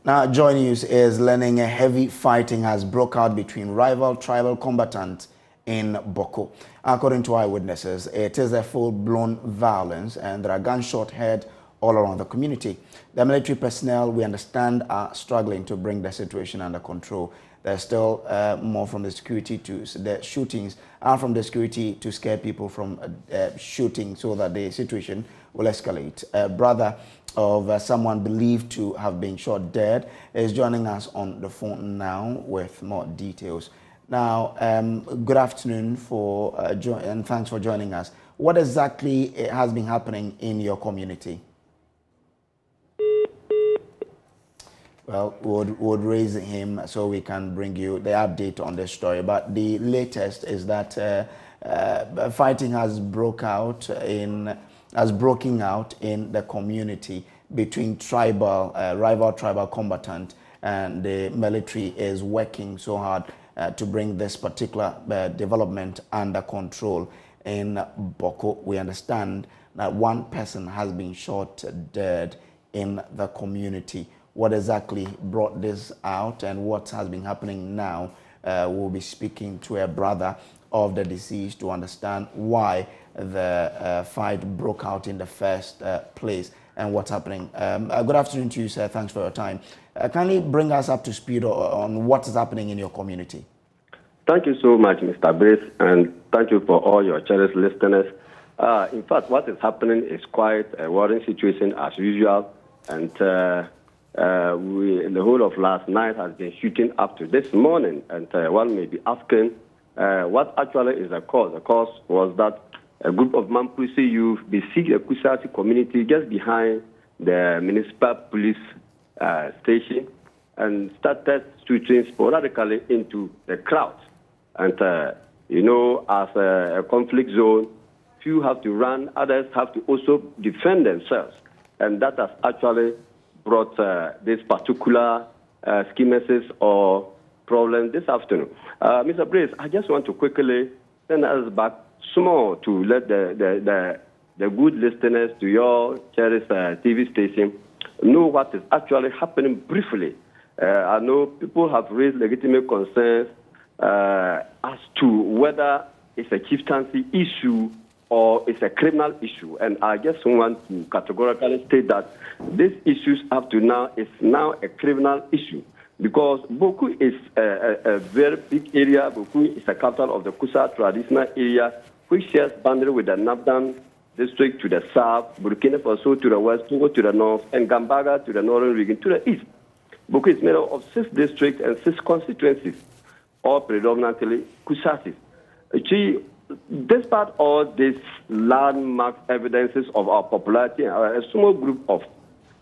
Now, Joy News is learning a heavy fighting has broke out between rival tribal combatants in Bawku. According to eyewitnesses, it is a full-blown violence and there are gunshots heard all around the community. The military personnel, we understand, are struggling to bring the situation under control. There's still more from the security to the shootings and from the security to scare people from shooting so that the situation will escalate. A brother of someone believed to have been shot dead is joining us on the phone now with more details. Now, good afternoon and thanks for joining us. What exactly has been happening in your community? Well, we'll raise him so we can bring you the update on this story. But the latest is that fighting has broken out in the community between rival tribal combatants, and the military is working so hard to bring this particular development under control. In Bawku, we understand that one person has been shot dead in the community. What exactly brought this out and what has been happening now? We'll be speaking to a brother of the deceased to understand why the fight broke out in the first place and what's happening. Good afternoon to you, sir. Thanks for your time. Kindly bring us up to speed on what is happening in your community. Thank you so much, Mr. Brace, and thank you for all your cherished listeners. In fact, what is happening is quite a worrying situation as usual, and the whole of last night has been shooting up to this morning, and one may be asking what actually is the cause. The cause was that a group of Mampusi youth besieged the Kusasi community just behind the municipal police station and started shooting sporadically into the crowd. And, as a conflict zone, few have to run, others have to also defend themselves. And that has actually brought this particular schemasis or problem this afternoon. Mr. Brace, I just want to quickly send us back small to let the good listeners to your cherished TV station know what is actually happening briefly. I know people have raised legitimate concerns as to whether it's a chieftaincy issue or it's a criminal issue. And I just want to categorically state that these issues up to now is now a criminal issue because Bawku is a very big area. Bawku is the capital of the Kusa traditional area, which shares boundary with the Nabdan district to the south, Burkina Faso to the west, Togo to the north, and Gambaga to the northern region to the east. Bawku is made up of 6 districts and 6 constituencies, all predominantly Kusasis. Despite all these landmark evidences of our popularity, a small group of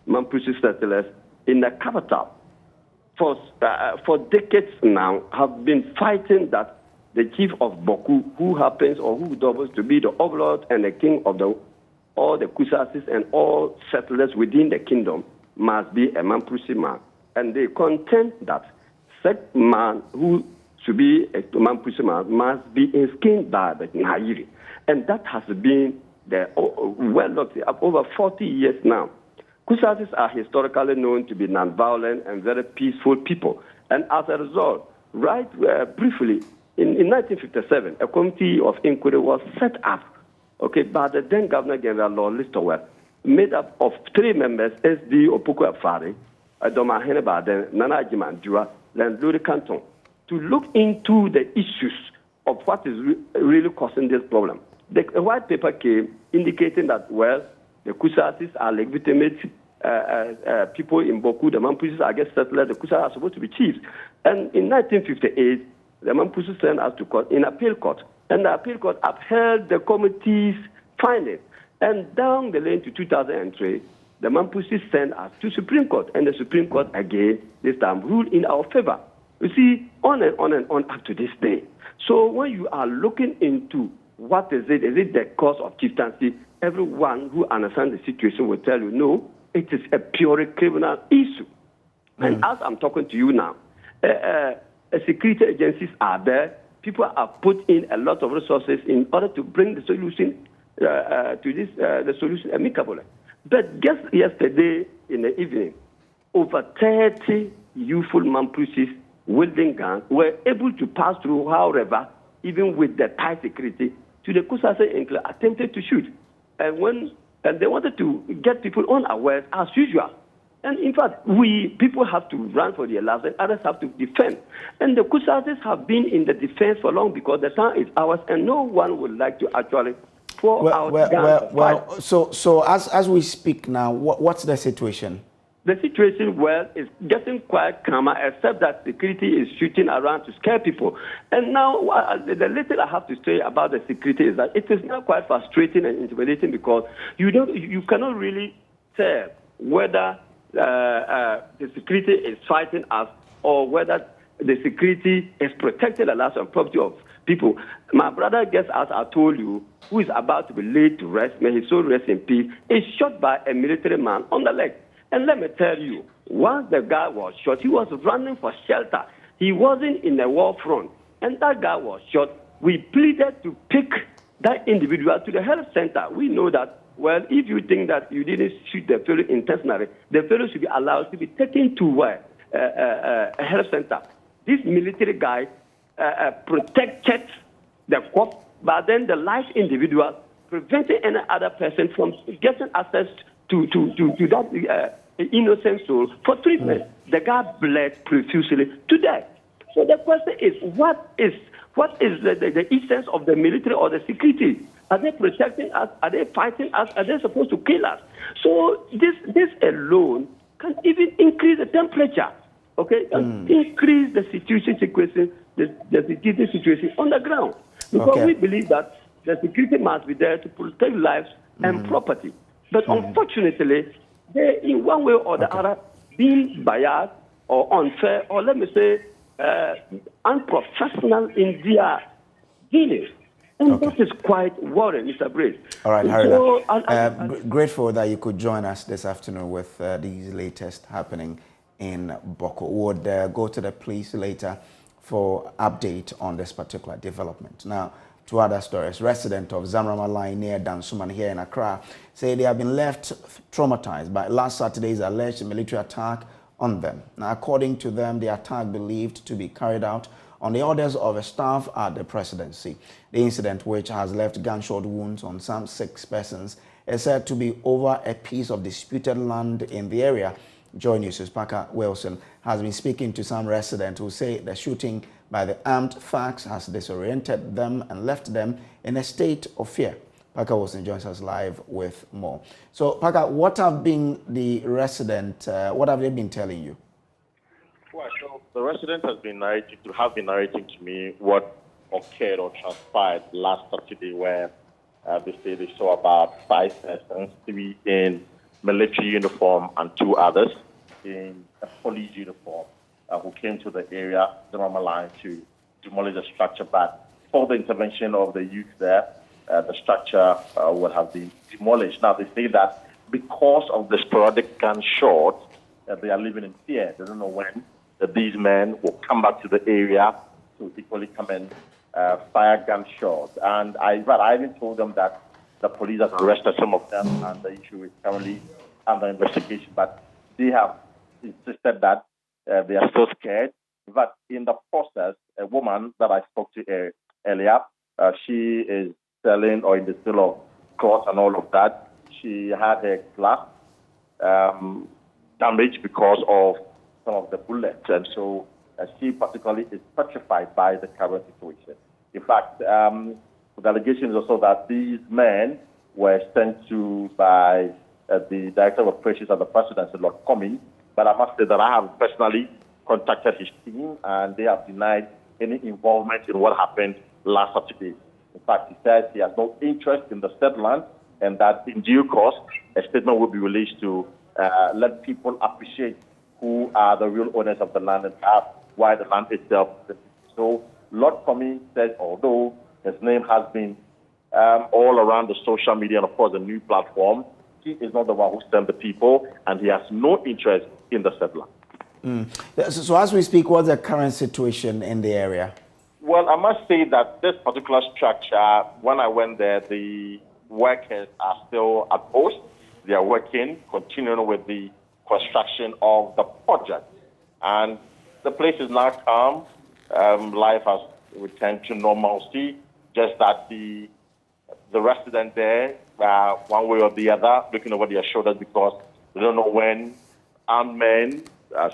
Mampusi settlers in the capital for decades now have been fighting that the chief of Bawku, who happens or who doubles to be the overlord and the king of all the Kusasis and all settlers within the kingdom, must be a Mampusi man. And they contend that such man who should be a Mampusi man must be skinned by the Nairi. And that has been over 40 years now. Kusasis are historically known to be non-violent and very peaceful people. And as a result, briefly, in 1957, a committee of inquiry was set up by the then Governor General Lord Listower, made up of 3 members, SD Opoku Afari, Adoma Heneba, Nana Jimandua, and Luri Canton, to look into the issues of what is really causing this problem. The white paper came indicating that, well, the Kusasis are legitimate people in Bawku. The Mampusis are get settlers. The Kusasis are supposed to be chiefs. And in 1958, the Mampusis sent us to court, in appeal court. And the appeal court upheld the committee's findings. And down the lane to 2003, the Mampusis sent us to Supreme Court. And the Supreme Court, again, this time, ruled in our favor. You see, on and on up to this day. So when you are looking into what is it the cause of chieftaincy, everyone who understands the situation will tell you, no, it is a purely criminal issue. And as I'm talking to you now, security agencies are there. People have put in a lot of resources in order to bring the solution the solution amicably. But just yesterday in the evening, over 30 youthful Mampusis wielding guns were able to pass through, however, even with the tight security, to the Kusase enclave, attempted to shoot. And they wanted to get people unawares as usual. And in fact, people have to run for their lives and others have to defend. And the Kusases have been in the defense for long because the town is ours and no one would like to actually pour out guns. So as we speak now, what's the situation? The situation, is getting quite calmer, except that security is shooting around to scare people. And now, the little I have to say about the security is that it is now quite frustrating and intimidating because you cannot really tell whether the security is fighting us or whether the security is protecting the lives and property of people. My brother, gets, as I told you, who is about to be laid to rest, may his soul rest in peace, is shot by a military man on the leg. And let me tell you, once the guy was shot, he was running for shelter. He wasn't in the war front. And that guy was shot. We pleaded to pick that individual to the health center. We know that, well, if you think that you didn't shoot the fellow intentionally, the fellow should be allowed to be taken to a health center. This military guy protected the corpse, but then the live individual prevented any other person from getting access to that innocent soul for treatment. The guy bled profusely to death. So the question is, what is the essence of the military or the security? Are they protecting us? Are they fighting us? Are they supposed to kill us? So this alone can even increase the temperature. Okay, increase the security situation on the ground. Because we believe that the security must be there to protect lives and property. But unfortunately, they, in one way or the other, being biased or unfair, or let me say, unprofessional in their dealings. And that is quite worrying, Mr. Brace. All right, Harila. Grateful that you could join us this afternoon with these latest happening in Bawku. We'll go to the police later for update on this particular development. Now, to other stories, residents of Zamaraline near Dansuman here in Accra say they have been left traumatized by last Saturday's alleged military attack on them. Now, according to them, the attack believed to be carried out on the orders of a staff at the presidency. The incident, which has left gunshot wounds on some 6 persons, is said to be over a piece of disputed land in the area. Joy News' Parker Wilson has been speaking to some residents who say the shooting by the armed thugs has disoriented them and left them in a state of fear. Parker Wilson joins us live with more. So, Parker, what have been the resident, what have they been telling you? Well, so the resident has been narrating to me what occurred or transpired last Saturday, where they say they saw about 5 persons, 3 in military uniform and 2 others in a police uniform who came to the area, Zamaraline, to demolish the structure. But for the intervention of the youth there, the structure would have been demolished. Now, they say that because of the sporadic gunshots, they are living in fear. They don't know when these men will come back to the area to equally come and fire gunshots. And I even told them that the police has arrested some of them and the issue is currently under investigation. But they have insisted that they are still scared. But in the process, a woman that I spoke to earlier, she is selling or in the sale of clothes and all of that. She had her glass damaged because of some of the bullets. And so she particularly is petrified by the current situation. In fact, the allegation is also that these men were sent to by the Director of Operations at the Presidency, Lord Cumming. But I must say that I have personally contacted his team, and they have denied any involvement in what happened last Saturday. In fact, he says he has no interest in the said land, and that in due course, a statement will be released to let people appreciate who are the real owners of the land and why the land itself. So Lord Cumming says, although his name has been all around the social media and, of course, the new platform, he is not the one who sent the people, and he has no interest in the settler. So as we speak, what's the current situation in the area? Well, I must say that this particular structure, when I went there, the workers are still at post. They are working, continuing with the construction of the project. And the place is now calm. Life has returned to normalcy, just that the residents there, one way or the other, looking over their shoulders because they don't know when armed men,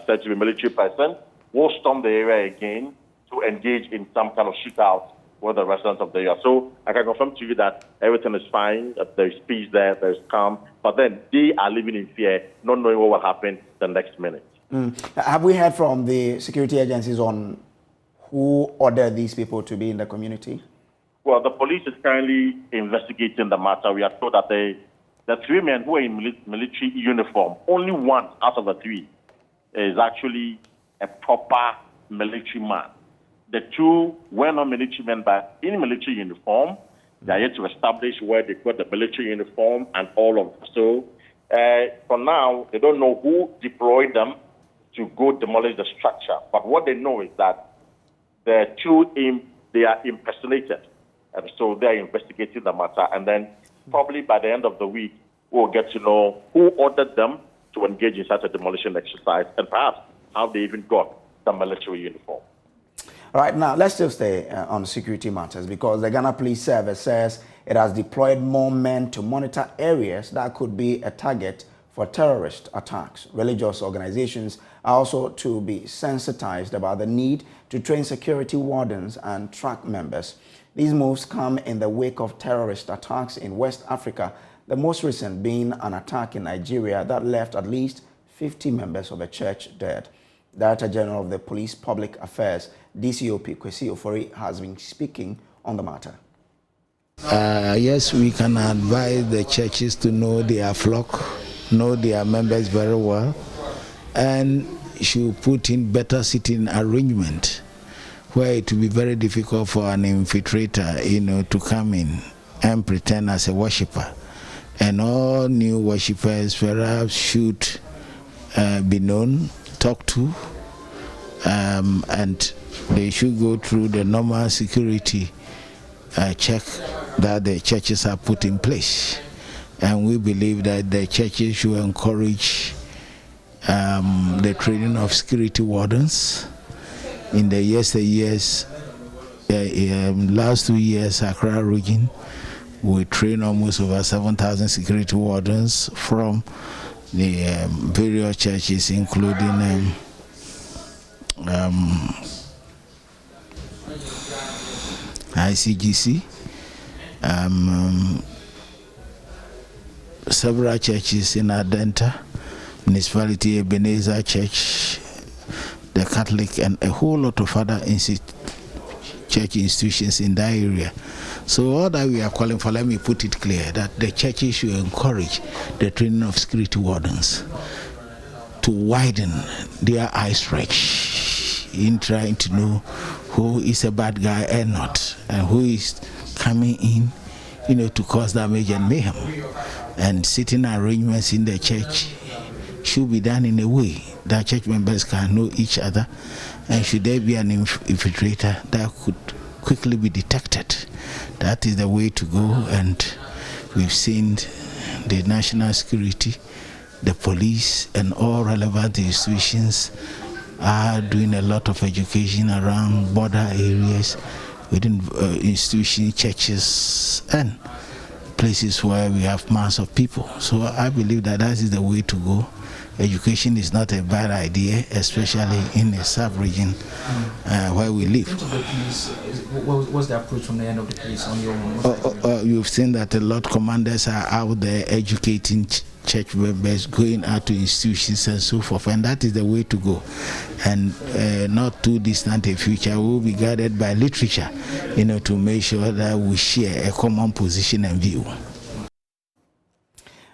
said to be military person, will storm the area again to engage in some kind of shootout with the residents of the area. So I can confirm to you that everything is fine, that there's peace there, there's calm, but then they are living in fear, not knowing what will happen the next minute. Have we heard from the security agencies on who ordered these people to be in the community? Well, the police is currently investigating the matter. We are told that the 3 men who are in military uniform, only one out of the 3 is actually a proper military man. The 2 were not military men, but in military uniform. They are yet to establish where they got the military uniform and all of that. So for now, they don't know who deployed them to go demolish the structure. But what they know is that the 2 they are impersonated. And so they are investigating the matter. And then probably by the end of the week, we'll get to know who ordered them to engage in such a demolition exercise and perhaps how they even got the military uniform. All right, now let's still stay on security matters because the Ghana Police Service says it has deployed more men to monitor areas that could be a target for terrorist attacks. Religious organizations are also to be sensitized about the need to train security wardens and track members. These moves come in the wake of terrorist attacks in West Africa, the most recent being an attack in Nigeria that left at least 50 members of a church dead. Director General of the Police Public Affairs, DCOP Kwesi Ofori, has been speaking on the matter. Yes, we can advise the churches to know their flock, know their members very well, and should put in better sitting arrangement where it will be very difficult for an infiltrator, to come in and pretend as a worshipper. And all new worshippers perhaps should be known, talked to, and they should go through the normal security check that the churches have put in place. And we believe that the churches should encourage the training of security wardens. In the years, last 2 years, Accra region, we train almost over 7,000 security wardens from the various churches, including ICGC, several churches in Adenta, Municipality Ebenezer Church, the Catholic, and a whole lot of other church institutions in that area. So all that we are calling for, let me put it clear, that the churches should encourage the training of security wardens to widen their eye stretch in trying to know who is a bad guy and not, and who is coming in, to cause damage and mayhem. And sitting arrangements in the church should be done in a way that church members can know each other, and should there be an infiltrator that could quickly be detected, that is the way to go. And we've seen the national security, the police, and all relevant institutions are doing a lot of education around border areas, within institutions, churches, and places where we have mass of people. So I believe that is the way to go. Education is not a bad idea, especially in a sub-region where we live. What was the approach from the end of the police on your own? You've seen that a lot of commanders are out there educating church members, going out to institutions and so forth, and that is the way to go. And not too distant a future, we'll be guided by literature, to make sure that we share a common position and view.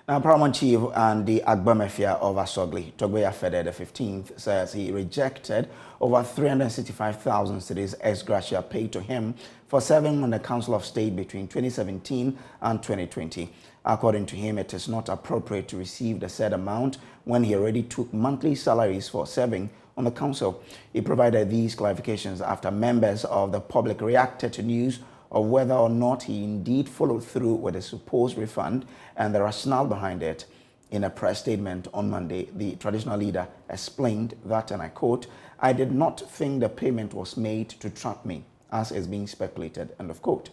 Now, Paramount Chief and the Agbamefia of Asogli, Togbeya Fede the 15th, says he rejected over 365,000 cedis ex-gratia paid to him for serving on the Council of State between 2017 and 2020. According to him, it is not appropriate to receive the said amount when he already took monthly salaries for serving on the council. He provided these clarifications after members of the public reacted to news of whether or not he indeed followed through with a supposed refund and the rationale behind it. In a press statement on Monday, the traditional leader explained that, and I quote, "I did not think the payment was made to trap me, as is being speculated," end of quote.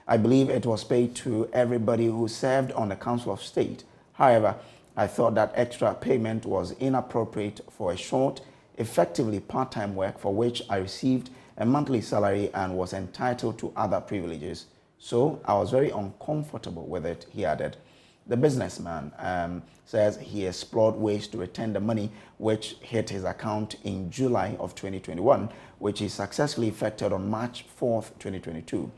"I believe it was paid to everybody who served on the Council of State. However, I thought that extra payment was inappropriate for a short, effectively part-time work for which I received a monthly salary and was entitled to other privileges. So I was very uncomfortable with it," he added. The businessman says he explored ways to return the money which hit his account in July of 2021, which he successfully effected on March 4th, 2022.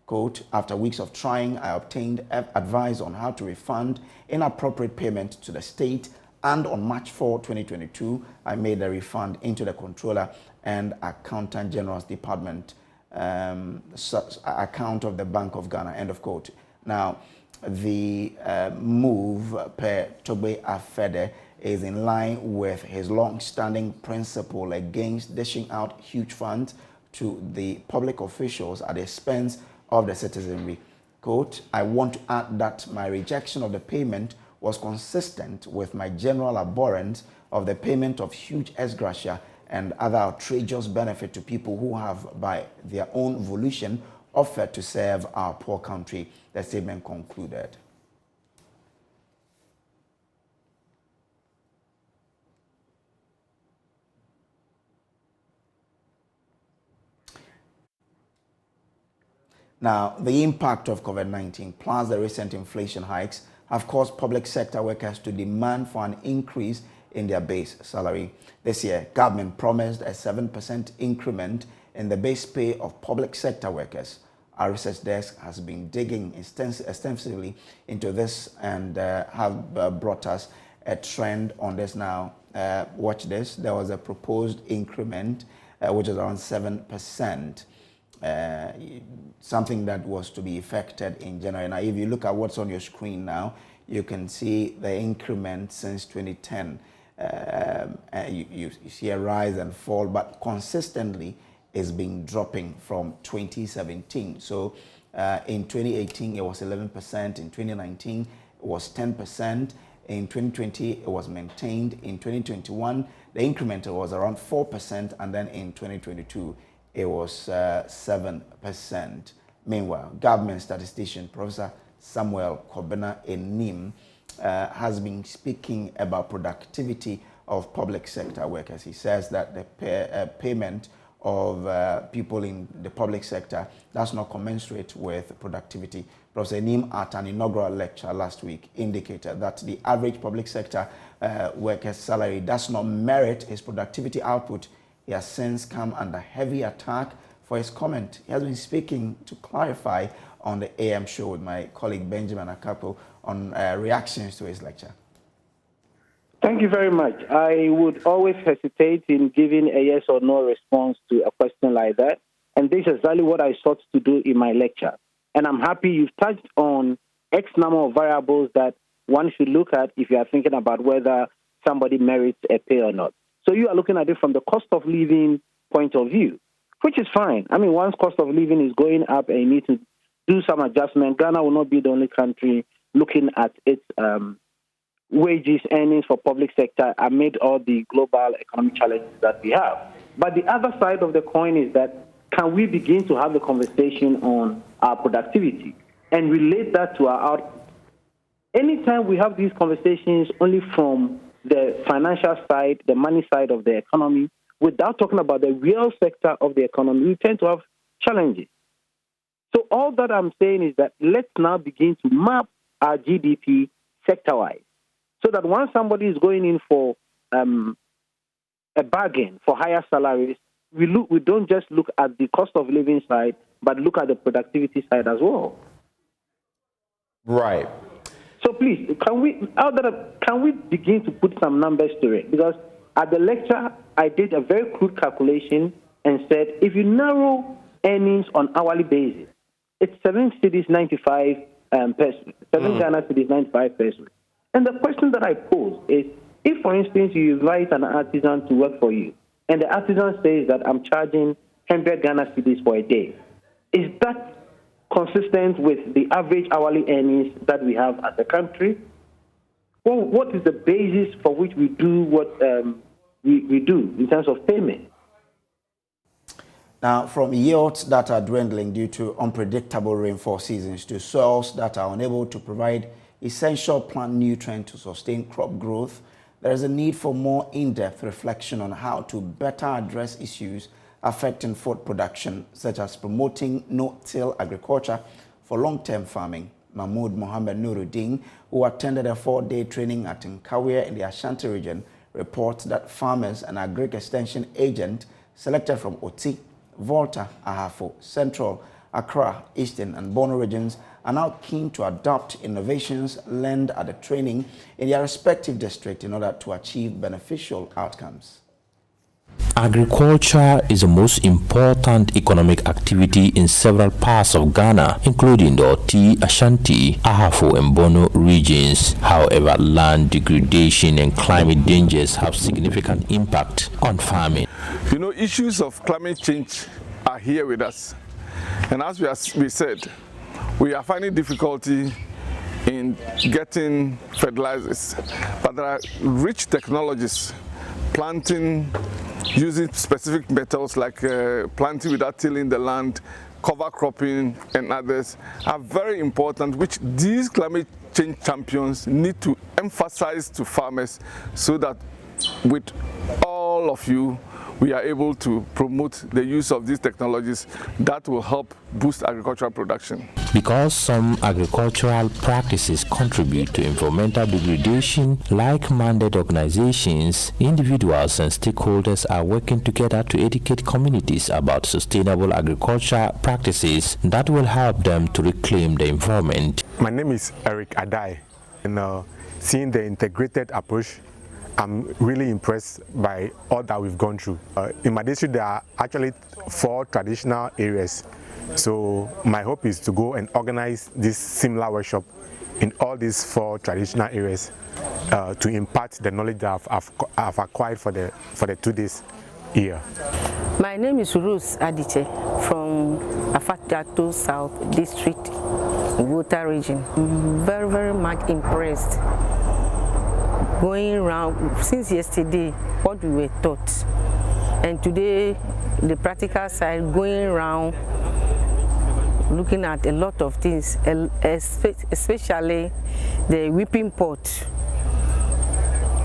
Quote, "After weeks of trying, I obtained advice on how to refund inappropriate payment to the state, and on March 4, 2022, I made a refund into the Controller and Accountant General's Department account of the Bank of Ghana," end of quote. Now, the move per Togbe Afede is in line with his long-standing principle against dishing out huge funds to the public officials at the expense of the citizenry. Quote, "I want to add that my rejection of the payment was consistent with my general abhorrence of the payment of huge ex-gratia and other outrageous benefit to people who have, by their own volition, offered to serve our poor country," the statement concluded. Now, the impact of COVID-19 plus the recent inflation hikes have caused public sector workers to demand for an increase in their base salary. This year, government promised a 7% increment in the base pay of public sector workers. Our research desk has been digging extensively into this and have brought us a trend on this now. Watch this. There was a proposed increment, which is around 7%. Something that was to be effected in January. Now, if you look at what's on your screen now, you can see the increment since 2010. You see a rise and fall, but consistently it's been dropping from 2017. So in 2018, it was 11%. In 2019, it was 10%. In 2020, it was maintained. In 2021, the increment was around 4%. And then in 2022, it was 7%. Meanwhile, government statistician Professor Samuel Kobena Enim has been speaking about productivity of public sector workers. He says that the payment of people in the public sector does not commensurate with productivity. Professor Enim, at an inaugural lecture last week, indicated that the average public sector worker's salary does not merit his productivity output. He has since come under heavy attack for his comment. He has been speaking to clarify on the AM show with my colleague Benjamin Akapo on reactions to his lecture. Thank you very much. I would always hesitate in giving a yes or no response to a question like that. And this is exactly what I sought to do in my lecture. And I'm happy you've touched on X number of variables that one should look at if you are thinking about whether somebody merits a pay or not. So you are looking at it from the cost of living point of view, which is fine. I mean, once cost of living is going up and you need to do some adjustment, Ghana will not be the only country looking at its wages, earnings for public sector amid all the global economic challenges that we have. But the other side of the coin is that can we begin to have the conversation on our productivity and relate that to our output? Anytime we have these conversations only from the financial side, the money side of the economy, without talking about the real sector of the economy, we tend to have challenges. So all that I'm saying is that let's now begin to map our GDP sector-wise, so that once somebody is going in for a bargain for higher salaries, we don't just look at the cost of living side, but look at the productivity side as well. Right. So please, can we begin to put some numbers to it? Because at the lecture, I did a very crude calculation and said, if you narrow earnings on hourly basis, it's 7 cedis 95 pesos, 7 Ghana cedis 95 pesos. And the question that I pose is, if, for instance, you invite an artisan to work for you, and the artisan says that I'm charging 100 Ghana cedis for a day, is that consistent with the average hourly earnings that we have as a country? what is the basis for which we do what we do in terms of payment? Now, from yields that are dwindling due to unpredictable rainfall seasons to soils that are unable to provide essential plant nutrients to sustain crop growth, there is a need for more in-depth reflection on how to better address issues affecting food production, such as promoting no-till agriculture for long-term farming. Mahmoud Mohammed Nuruddin, who attended a 4-day training at Nkrumah in the Ashanti region, reports that farmers and agri-extension agents selected from Oti, Volta, Ahafo, Central, Accra, Eastern and Bono regions are now keen to adopt innovations learned at the training in their respective district in order to achieve beneficial outcomes. Agriculture is the most important economic activity in several parts of Ghana, including the Oti, Ashanti, Ahafo and Bono regions. However, land degradation and climate dangers have significant impact on farming. You know, issues of climate change are here with us. And as we said, we are finding difficulty in getting fertilizers. But there are rich technologies, planting using specific methods like planting without tilling the land, cover cropping and others are very important, which these climate change champions need to emphasize to farmers so that with all of you, we are able to promote the use of these technologies that will help boost agricultural production. Because some agricultural practices contribute to environmental degradation, like-minded organizations, individuals and stakeholders are working together to educate communities about sustainable agriculture practices that will help them to reclaim the environment. My name is Eric Adai, and seeing the integrated approach, I'm really impressed by all that we've gone through. In my district, there are actually 4 traditional areas. So my hope is to go and organize this similar workshop in all these 4 traditional areas to impart the knowledge that I've acquired for the 2 days here. My name is Rose Adiche from Afatato South District, Volta region. I'm very, very much impressed. Going around since yesterday, what we were taught, and today the practical side, going around looking at a lot of things, especially the whipping pot.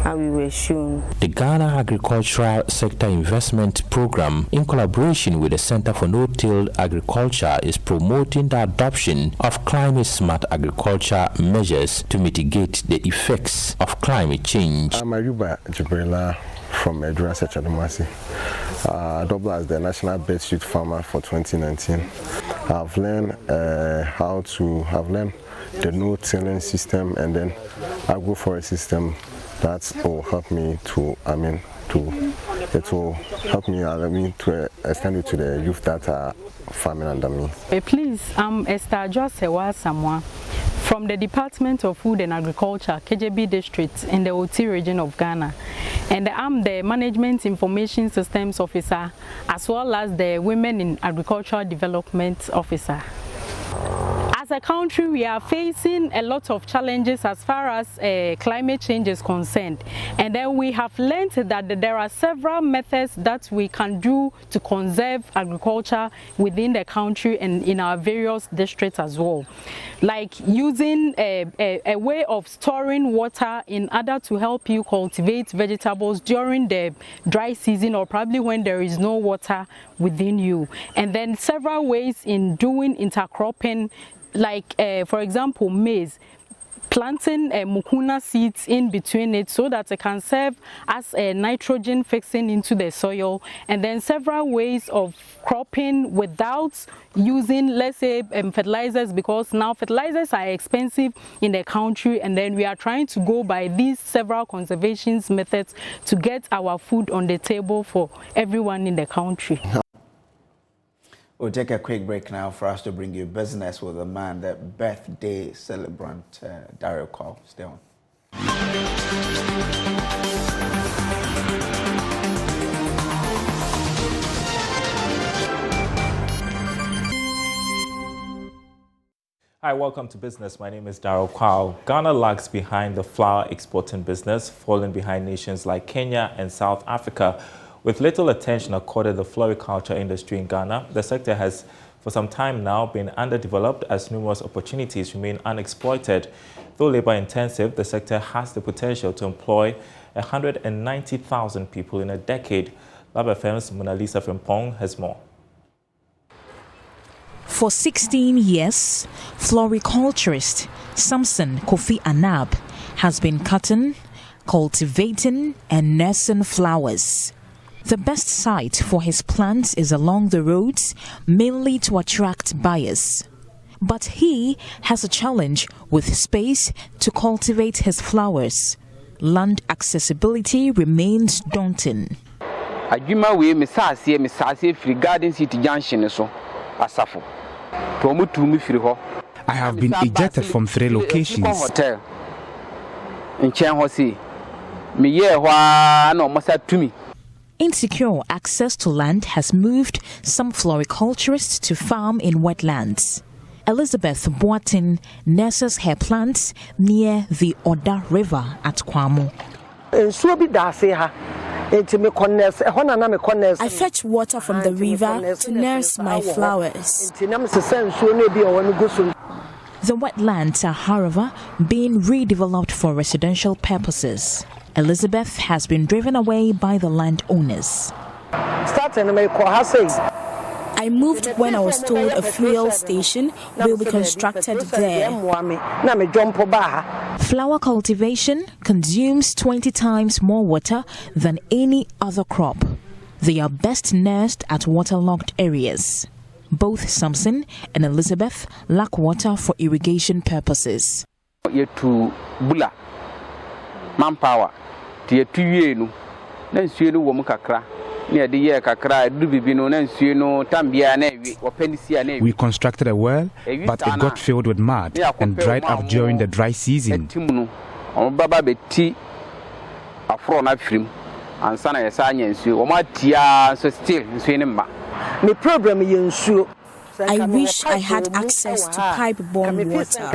And we were shown. The Ghana Agricultural Sector Investment Program, in collaboration with the Center for No-Till Agriculture, is promoting the adoption of climate-smart agriculture measures to mitigate the effects of climate change. I'm Ayuba Jibrila from Ex-gratia Chadumasi, double as the National Bedsheet Farmer for 2019. I've learned the no-tilling system and then agroforest system. That will help me to, it will help me to extend it to the youth that are farming under me. Please, I'm Esther Josewa Samoa from the Department of Food and Agriculture, KJB District in the Oti region of Ghana. And I'm the Management Information Systems Officer as well as the Women in Agricultural Development Officer. As a country, we are facing a lot of challenges as far as climate change is concerned. And then we have learned that there are several methods that we can do to conserve agriculture within the country and in our various districts as well. Like using a way of storing water in order to help you cultivate vegetables during the dry season or probably when there is no water within you. And then several ways in doing intercropping, like for example maize, planting mukuna seeds in between it so that it can serve as a nitrogen fixing into the soil, and then several ways of cropping without using, let's say, fertilizers, because now fertilizers are expensive in the country, and then we are trying to go by these several conservation methods to get our food on the table for everyone in the country. We'll take a quick break now for us to bring you business with a man, the birthday celebrant, Daryl Call. Stay on. Hi, welcome to Business. My name is Darryl Kwao. Ghana lags behind the flower exporting business, falling behind nations like Kenya and South Africa. With little attention accorded to the floriculture industry in Ghana, the sector has for some time now been underdeveloped as numerous opportunities remain unexploited. Though labor-intensive, the sector has the potential to employ 190,000 people in a decade. Lab FM's Mona Lisa Frimpong has more. For 16 years, floriculturist Samson Kofi Anab has been cutting, cultivating and nursing flowers. The best site for his plants is along the roads, mainly to attract buyers. But he has a challenge with space to cultivate his flowers. Land accessibility remains daunting. I have been ejected from 3 locations. Insecure access to land has moved some floriculturists to farm in wetlands. Elizabeth Boatin nurses her plants near the Oda River at Kwamo. I fetch water from the river to nurse my flowers. The wetlands are, however, being redeveloped for residential purposes. Elizabeth has been driven away by the landowners. I moved when I was told a fuel station will be constructed there. Flower cultivation consumes 20 times more water than any other crop. They are best nursed at waterlogged areas. Both Samson and Elizabeth lack water for irrigation purposes. Manpower. We constructed a well, but it got filled with mud and dried up during the dry season. I wish I had access to pipe-borne water.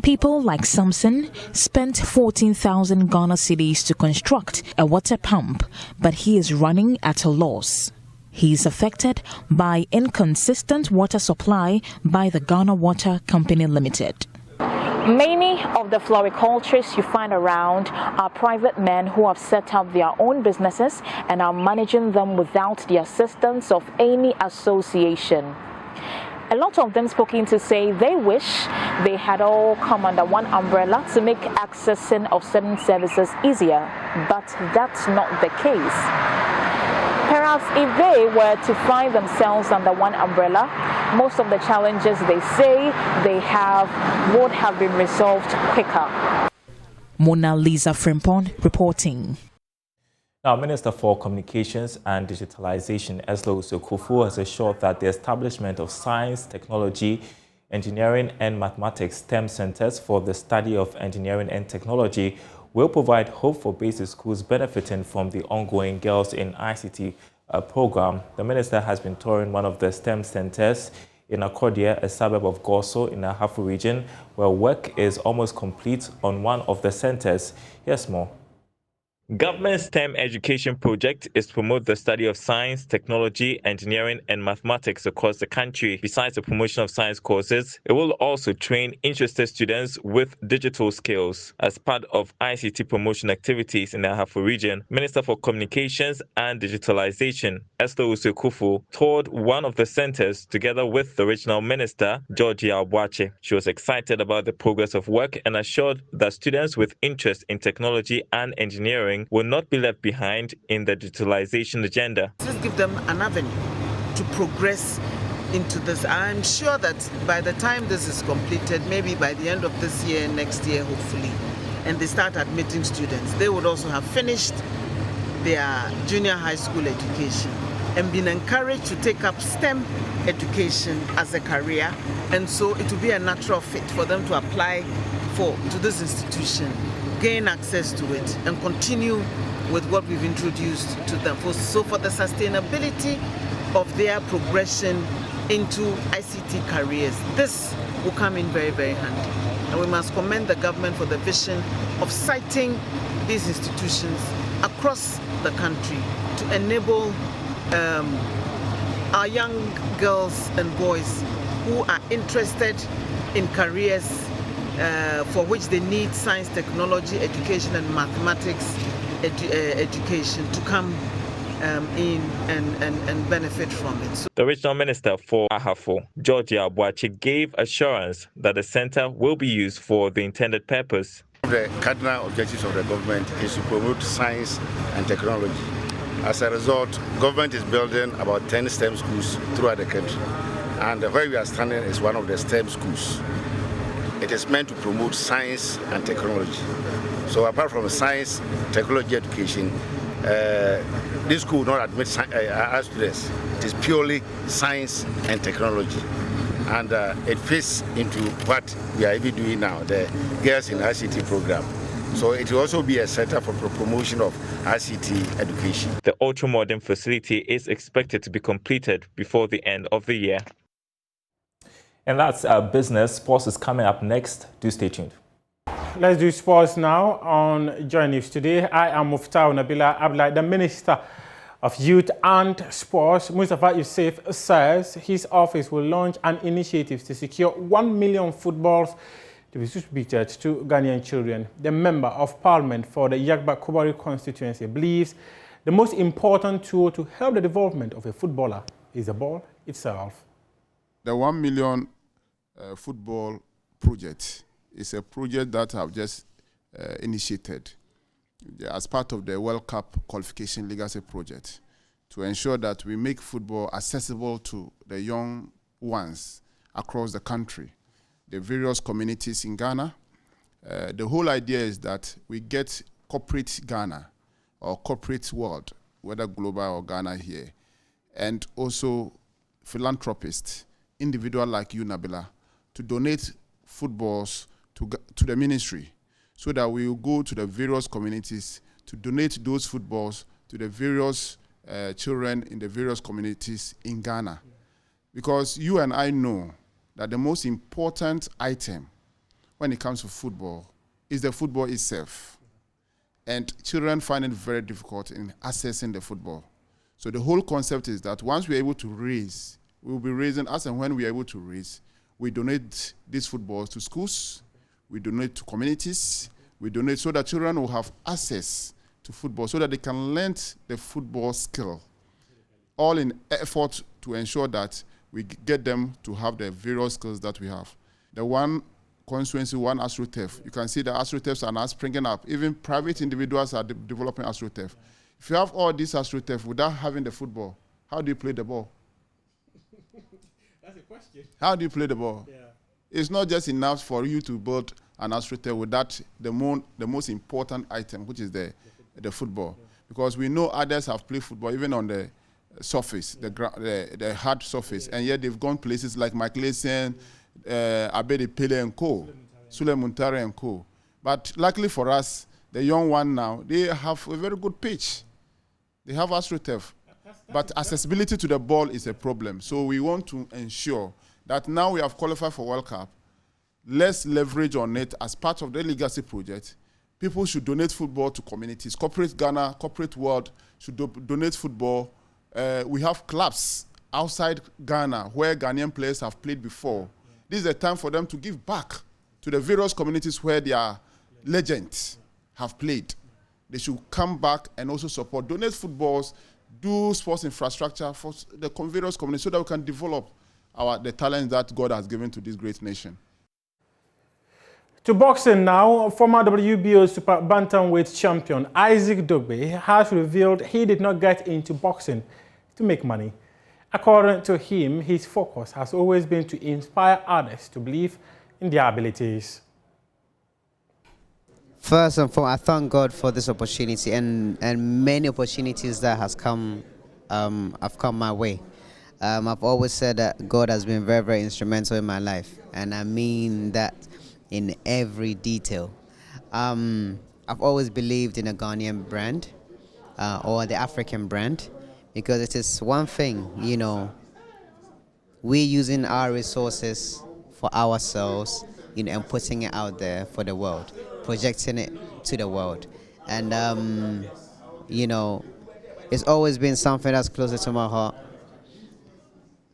People like Samson spent 14,000 Ghana cedis to construct a water pump, but he is running at a loss. He is affected by inconsistent water supply by the Ghana Water Company Limited. Many of the floriculturists you find around are private men who have set up their own businesses and are managing them without the assistance of any association. A lot of them spoken to say they wish they had all come under one umbrella to make accessing of certain services easier, but that's not the case. Perhaps if they were to find themselves under one umbrella, most of the challenges they say they have would have been resolved quicker. Mona Lisa Frimpong reporting. Now, Minister for Communications and Digitalization, Eslo Usokufu, has assured that the establishment of science, technology, engineering and mathematics STEM centers for the study of engineering and technology will provide hope for basic schools benefiting from the ongoing Girls in ICT program. The minister has been touring one of the STEM centers in Akodia, a suburb of Goso in the Hafu region, where work is almost complete on one of the centers. Here's more. Government STEM education project is to promote the study of science, technology, engineering, and mathematics across the country. Besides the promotion of science courses, it will also train interested students with digital skills. As part of ICT promotion activities in the Ahafo region, Minister for Communications and Digitalization, Eslo Usokufu, toured one of the centers together with the regional minister, Georgia Abwache. She was excited about the progress of work and assured that students with interest in technology and engineering will not be left behind in the digitalization agenda. Just give them an avenue to progress into this. I'm sure that by the time this is completed, maybe by the end of this year, next year, hopefully, and they start admitting students, they would also have finished their junior high school education and been encouraged to take up STEM education as a career. And so it will be a natural fit for them to apply to this institution gain access to it and continue with what we've introduced to them. So for the sustainability of their progression into ICT careers, this will come in very, very handy. And we must commend the government for the vision of citing these institutions across the country to enable our young girls and boys who are interested in careers for which they need science, technology, education, and mathematics education to come in and benefit from it. The Regional Minister for Ahafo, Georgia Abuachi, gave assurance that the center will be used for the intended purpose. The cardinal objectives of the government is to promote science and technology. As a result, government is building about 10 STEM schools throughout the country. And where we are standing is one of the STEM schools. It is meant to promote science and technology. So apart from science, technology education, this school will not admit our students. It is purely science and technology. And it fits into what we are even doing now, the Girls in ICT program. So it will also be a center for promotion of ICT education. The ultra-modern facility is expected to be completed before the end of the year. And that's our business. Sports is coming up next. Do stay tuned. Let's do sports now on Joy News today. I am Muftau Nabila Abdullah, the Minister of Youth and Sports. Mustafa Youssef says his office will launch an initiative to secure 1 million footballs to be distributed to Ghanaian children. The Member of Parliament for the Yagba Kubari constituency believes the most important tool to help the development of a footballer is the ball itself. The 1 million football project is a project that I've just initiated as part of the World Cup qualification legacy project to ensure that we make football accessible to the young ones across the country, the various communities in Ghana. The whole idea is that we get corporate Ghana or corporate world, whether global or Ghana here, and also philanthropists, individual like you, Nabila, to donate footballs to the ministry so that we will go to the various communities to donate those footballs to the various children in the various communities in Ghana. Because you and I know that the most important item when it comes to football is the football itself. And children find it very difficult in accessing the football. So the whole concept is that once we're able to raise, we will be raising, as and when we are able to raise, we donate these footballs to schools, we donate to communities, we donate so that children will have access to football, so that they can learn the football skill, all in effort to ensure that we get them to have the various skills that we have. The one constituency, one AstroTurf, you can see the AstroTurfs are now springing up. Even private individuals are developing AstroTurf. If you have all these AstroTurf without having the football, how do you play the ball? That's a question. How do you play the ball? Yeah. It's not just enough for you to build an AstroTurf without the most important item, which is the football. Yeah. Because we know others have played football even on the surface, the hard surface, and yet they've gone places like Mike Leeson, Abedi Pele and co, Sule Muntari and co. But luckily for us, the young one now, they have a very good pitch. They have AstroTurf. But accessibility to the ball is a problem. So we want to ensure that now we have qualified for World Cup, let's leverage on it as part of the legacy project. People should donate football to communities. Corporate Ghana, corporate world should donate football. We have clubs outside Ghana where Ghanaian players have played before. Yeah. This is a time for them to give back to the various communities where their legends have played. They should come back and also support, donate footballs, do sports infrastructure for the various communities so that we can develop the talents that God has given to this great nation. To boxing now, former WBO super bantamweight champion Isaac Dogbe has revealed he did not get into boxing to make money. According to him, his focus has always been to inspire others to believe in their abilities. First and foremost, I thank God for this opportunity and many opportunities that have come my way. I've always said that God has been very, very instrumental in my life, and I mean that in every detail. I've always believed in a Ghanaian brand or the African brand, because it is one thing, you know, we're using our resources for ourselves, you know, and putting it out there for the world, projecting it to the world. And, you know, it's always been something that's closer to my heart.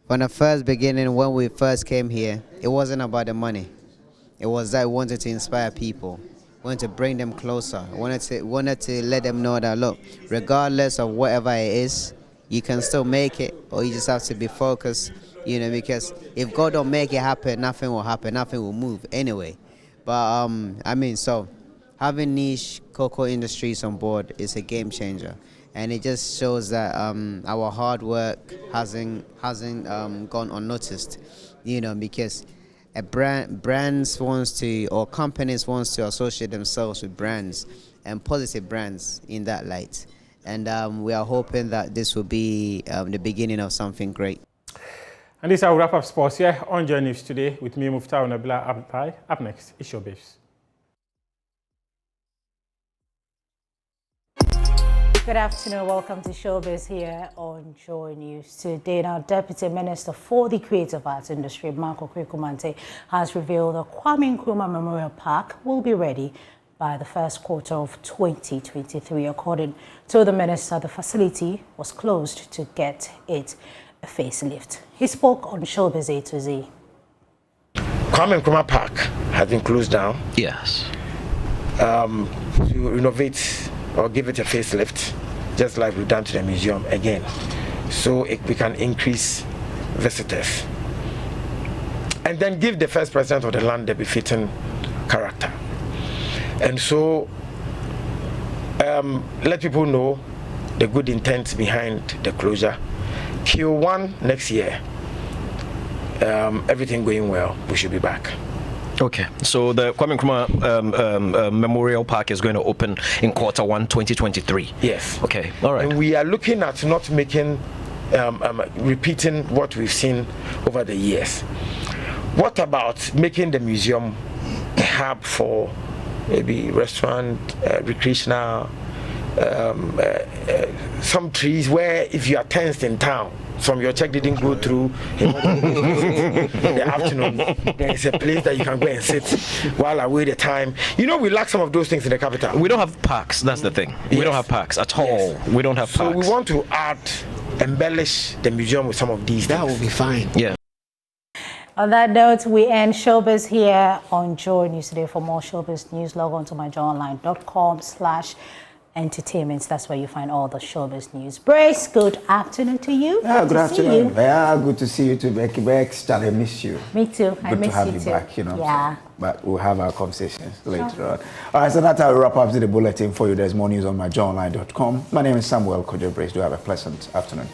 From the first beginning, when we first came here, it wasn't about the money. It was that we wanted to inspire people, wanted to bring them closer, wanted to let them know that, look, regardless of whatever it is, you can still make it, or you just have to be focused, you know, because if God don't make it happen, nothing will happen, nothing will move anyway. But, I mean, so having niche cocoa industries on board is a game changer. And it just shows that our hard work hasn't gone unnoticed, you know, because brands wants to, or companies wants to associate themselves with brands and positive brands in that light. And we are hoping that this will be the beginning of something great. And this is our wrap-up sports here on Joy News today with me, Muftau Nabila Abtai. Up next is Showbiz. Good afternoon, welcome to Showbiz here on Joy News. Today, now Deputy Minister for the Creative Arts Industry, Marco Krikumante, has revealed the Kwame Nkrumah Memorial Park will be ready by the first quarter of 2023. According to the minister, the facility was closed to get it a facelift. He spoke on Showbiz A to Z. Kwame Nkrumah Park has been closed down. Yes. To renovate or give it a facelift, just like we've done to the museum again, so we can increase visitors and then give the first president of the land the befitting character. And so let people know the good intent behind the closure. Q1 next year, everything going well, we should be back. Okay, so the Kwame Nkrumah Memorial Park is going to open in Q1 2023. Yes. Okay, all right. And we are looking at not making, repeating what we've seen over the years. What about making the museum a hub for maybe restaurant, recreational, some trees where if you are tensed in town, from your check didn't go through in the afternoon, there is a place that you can go and sit while I wait the time. You know, we lack some of those things in the capital. We don't have parks, that's the thing. We don't have parks at all. Yes. We don't have parks. So we want to embellish the museum with some of these things. That will be fine. Yeah. On that note, we end Showbiz here on Joy News today. For more Showbiz news, log on to myjoyonline.com/entertainment. That's where you find all the Showbiz news. Brace, good afternoon to you. Yeah, good afternoon. Yeah, good to see you too, Becky. Bex, I miss you. Me too. I miss you too. Good to have you back, you know. Yeah. But we'll have our conversations later on. All right, so that's how we wrap up the bulletin for you. There's more news on myjoyonline.com. My name is Samuel Kojo Brace. Do have a pleasant afternoon.